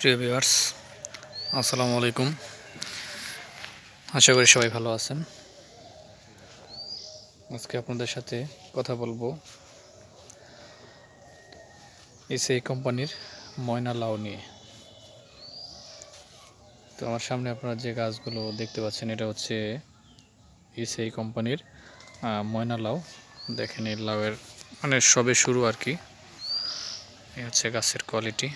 প্রিয় ভিউয়ার্স, আসসালামু আলাইকুম। আশা করি সবাই ভালো আছেন। আজকে আপনাদের সাথে কথা বলবো এসএই কোম্পানির ময়না লাউ নিয়ে। তো আমার সামনে আপনারা যে গাছগুলো দেখতে পাচ্ছেন, এটা হচ্ছে এসএই কোম্পানির ময়না লাউ। দেখেন এই লাউয়ের সবে শুরু আর কি। এই হচ্ছে গাছের কোয়ালিটি,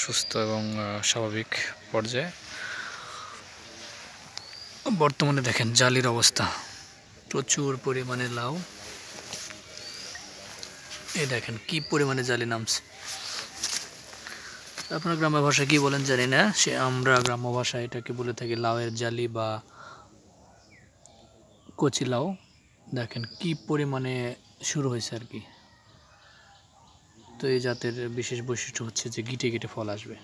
সুস্থ এবং স্বাভাবিক পর্যায়ে। বর্তমানে দেখেন জালির অবস্থা, প্রচুর পরিমাণে লাউ। এই দেখেন কি পরিমাণে জালি নামছে। আপনার গ্রাম্য ভাষায় কি বলেন জানি না, আমরা গ্রাম্য ভাষায় এটাকে বলে থাকি লাউয়ের জালি বা কচি লাউ। দেখেন কি পরিমাণে শুরু হয়েছে আর কি। তো এই জাতের বিশেষ বৈশিষ্ট্য হচ্ছে যে গিটে গিটে ফল আসবে,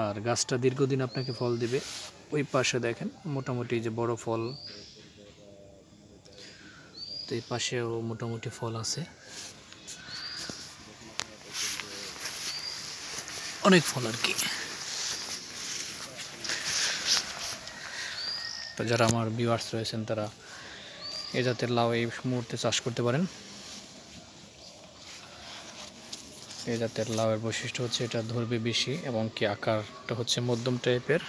আর গাছটা দীর্ঘদিন আপনাকে ফল দিবে। ওই পাশে দেখেন মোটামুটি যে বড় ফল, তো এই পাশেও মোটামুটি ফল আছে, অনেক ফল আর কি। তো যারা আমার ভিউয়ার্স রয়েছেন তারা এই জাতের লাউ এই মুহূর্তে চাষ করতে পারেন। এই জাতের লাউয়ের বৈশিষ্ট্য হচ্ছে এটা ধরবে বেশি এবং কি আকারটা হচ্ছে মধ্যম টাইপের,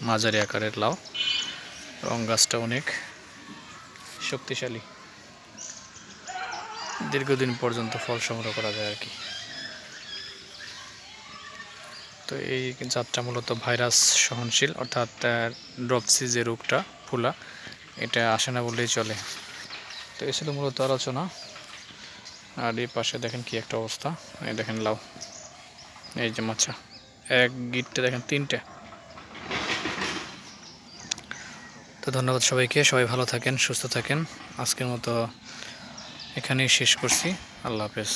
মাঝারি আকারের লাউ, এবং গাছটা অনেক শক্তিশালী, দীর্ঘদিন পর্যন্ত ফল সংগ্রহ করা যায় আর কি। তো এই জাতটা মূলত ভাইরাস সহনশীল, অর্থাৎ ড্রপসি যে রোগটা ফুলা, এটা আসে না বললেই চলে। তো এই ছিল মূলত আলোচনা। আর এই পাশে দেখেন কি একটা অবস্থা, এই দেখেন লাউ, এই যে মাছা এক গিটতে দেখেন তিনটে। তো ধন্যবাদ সবাইকে, সবাই ভালো থাকেন, সুস্থ থাকেন। আজকের মতো এখানেই শেষ করছি। আল্লাহ হাফেজ।